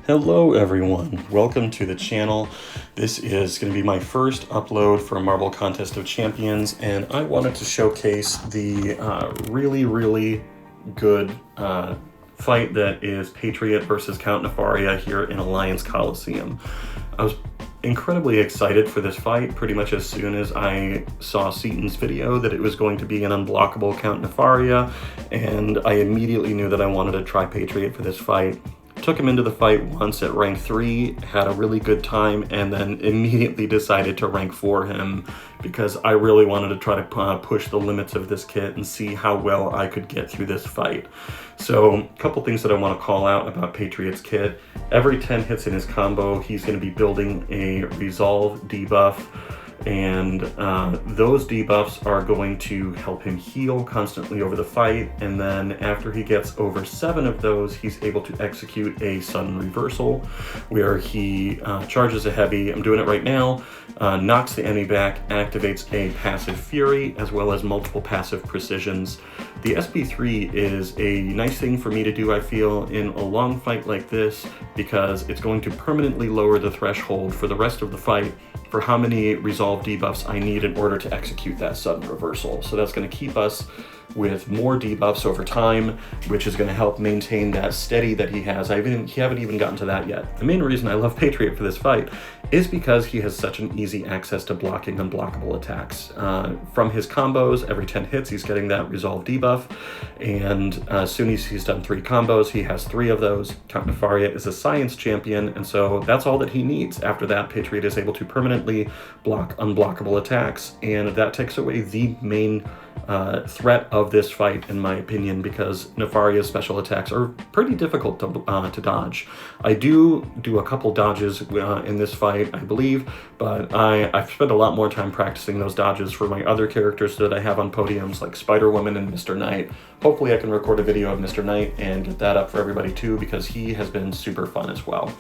Hello everyone, welcome to the channel. This is going to be my first upload for Marble Contest of Champions, and I wanted to showcase the really good fight that is Patriot versus Count Nefaria here in Alliance Coliseum. I was incredibly excited for this fight pretty much as soon as I saw Seaton's video that it was going to be an unblockable Count Nefaria, and I immediately knew that I wanted to try Patriot for this fight. Took him into the fight once at rank 3, had a really good time, and then immediately decided to rank 4 him because I really wanted to try to push the limits of this kit and see how well I could get through this fight. So a couple things that I want to call out about Patriot's kit. Every 10 hits in his combo, he's going to be building a resolve debuff, and those debuffs are going to help him heal constantly over the fight, and then after he gets over 7 of those, he's able to execute a sudden reversal where he charges a heavy, I'm doing it right now, knocks the enemy back, activates a passive fury as well as multiple passive precisions. The SP3 is a nice thing for me to do, I feel, in a long fight like this, because it's going to permanently lower the threshold for the rest of the fight for how many resolve debuffs I need in order to execute that sudden reversal. So that's going to keep us with more debuffs over time, which is going to help maintain that steady that he has. I haven't even gotten to that yet. The main reason I love Patriot for this fight is because he has such an easy access to blocking unblockable attacks. From his combos, every 10 hits he's getting that resolve debuff, and as soon as he's done 3 combos, he has 3 of those. Count Nefaria is a science champion, and so that's all that he needs. After that, Patriot is able to permanently block unblockable attacks, and that takes away the main threat of this fight, in my opinion, because Nefaria's special attacks are pretty difficult to dodge. I do a couple dodges in this fight, I believe, but I've spent a lot more time practicing those dodges for my other characters that I have on podiums, like Spider-Woman and Mr. Knight. Hopefully I can record a video of Mr. Knight and get that up for everybody too, because he has been super fun as well.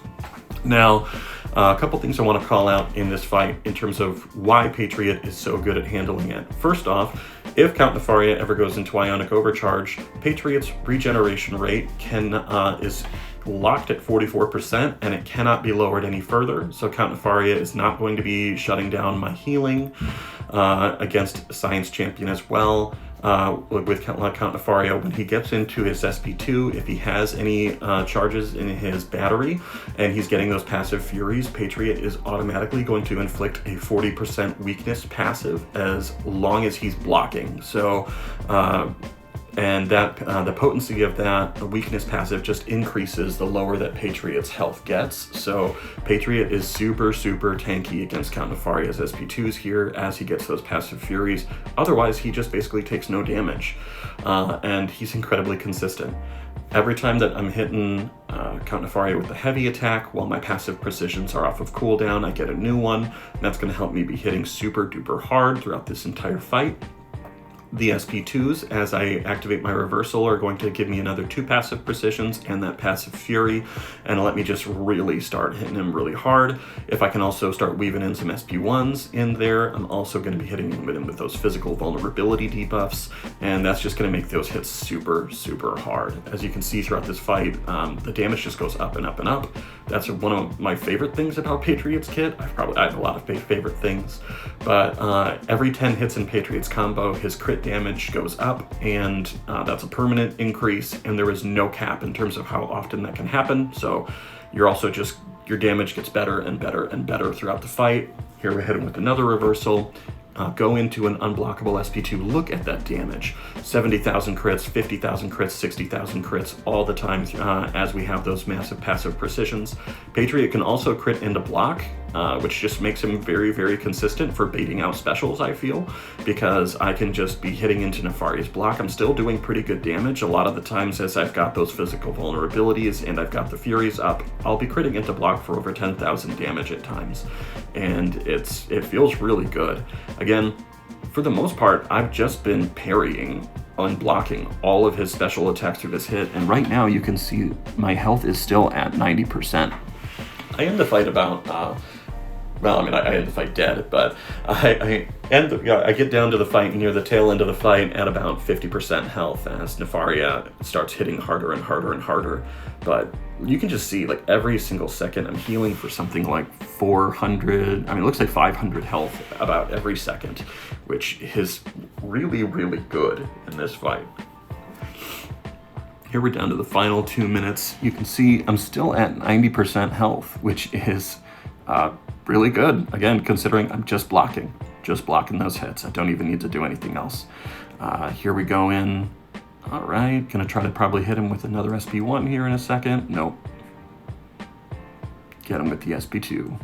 Now, a couple things I want to call out in this fight in terms of why Patriot is so good at handling it. First off, if Count Nefaria ever goes into Ionic Overcharge, Patriot's regeneration rate is locked at 44%, and it cannot be lowered any further. So Count Nefaria is not going to be shutting down my healing against Science Champion as well. With Count Nefaria, when he gets into his SP2, if he has any charges in his battery and he's getting those passive furies, Patriot is automatically going to inflict a 40% weakness passive as long as he's blocking. So and that the potency of that weakness passive just increases the lower that Patriot's health gets. So Patriot is super tanky against Count Nefaria's SP2s here as he gets those passive furies. Otherwise, he just basically takes no damage, and he's incredibly consistent. Every time that I'm hitting Count Nefaria with a heavy attack while my passive precisions are off of cooldown, I get a new one, and that's going to help me be hitting super duper hard throughout this entire fight. The SP2s, as I activate my reversal, are going to give me another 2 passive precisions and that passive fury, and let me just really start hitting him really hard. If I can also start weaving in some SP1s in there, I'm also going to be hitting him with those physical vulnerability debuffs, and that's just going to make those hits super hard. As you can see throughout this fight, the damage just goes up and up and up. That's one of my favorite things about Patriot's kit. I have a lot of favorite things, but every 10 hits in Patriot's combo, his crit damage goes up, and that's a permanent increase, and there is no cap in terms of how often that can happen. So you're also your damage gets better and better throughout the fight. Here we're hitting with another reversal. Go into an unblockable SP2, look at that damage. 70,000 crits, 50,000 crits, 60,000 crits all the time as we have those massive passive precisions. Patriot can also crit into block, which just makes him very consistent for baiting out specials, I feel, because I can just be hitting into Nefaria's block. I'm still doing pretty good damage a lot of the times as I've got those physical vulnerabilities and I've got the furies up. I'll be critting into block for over 10,000 damage at times, and it feels really good. Again, for the most part, I've just been parrying and blocking all of his special attacks through this hit, and right now you can see my health is still at 90%. I end the fight about well, I mean, I end the fight dead, but I get down to the fight near the tail end of the fight at about 50% health as Nefaria starts hitting harder and harder. But you can just see, like, every single second I'm healing for something like 400, I mean, it looks like 500 health about every second, which is really, really good in this fight. Here we're down to the final 2 minutes. You can see I'm still at 90% health, which is really good. Again, considering I'm just blocking those hits. I don't even need to do anything else. Here we go in. All right, gonna try to probably hit him with another SP1 here in a second. Nope. Get him with the SP2.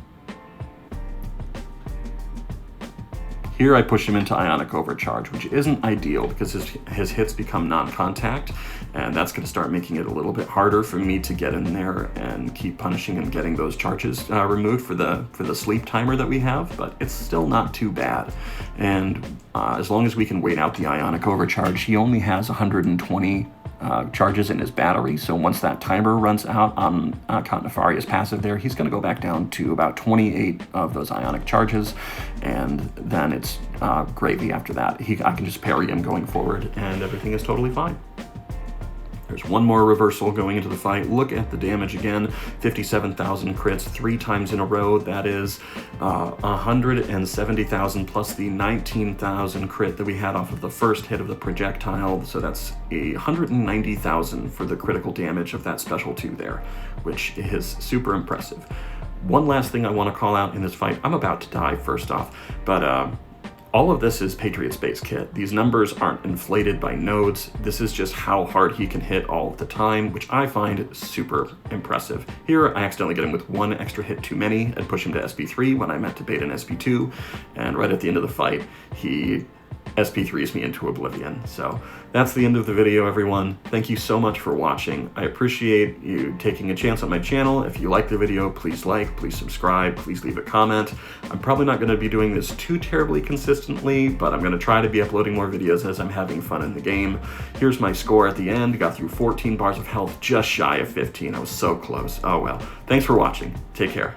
Here I push him into Ionic Overcharge, which isn't ideal because his hits become non-contact, and that's going to start making it a little bit harder for me to get in there and keep punishing and getting those charges removed for the sleep timer that we have, but it's still not too bad. And as long as we can wait out the Ionic Overcharge, he only has 120 charges in his battery, so once that timer runs out on Count Nefaria's passive there, he's going to go back down to about 28 of those Ionic charges, and then it's gravy after that. I can just parry him going forward, and everything is totally fine. There's one more reversal going into the fight. Look at the damage again, 57,000 crits 3 times in a row. That is 170,000 plus the 19,000 crit that we had off of the first hit of the projectile. So that's 190,000 for the critical damage of that special 2 there, which is super impressive. One last thing I want to call out in this fight. I'm about to die first off, but all of this is Patriot's base kit. These numbers aren't inflated by nodes. This is just how hard he can hit all of the time, which I find super impressive. Here, I accidentally get him with 1 extra hit too many and push him to SP3 when I meant to bait an SP2. And right at the end of the fight, he SP3s me into oblivion. So that's the end of the video, everyone. Thank you so much for watching. I appreciate you taking a chance on my channel. If you like the video, please like, please subscribe, please leave a comment. I'm probably not going to be doing this too terribly consistently, but I'm going to try to be uploading more videos as I'm having fun in the game. Here's my score at the end. Got through 14 bars of health, just shy of 15. I was so close. Oh well. Thanks for watching. Take care.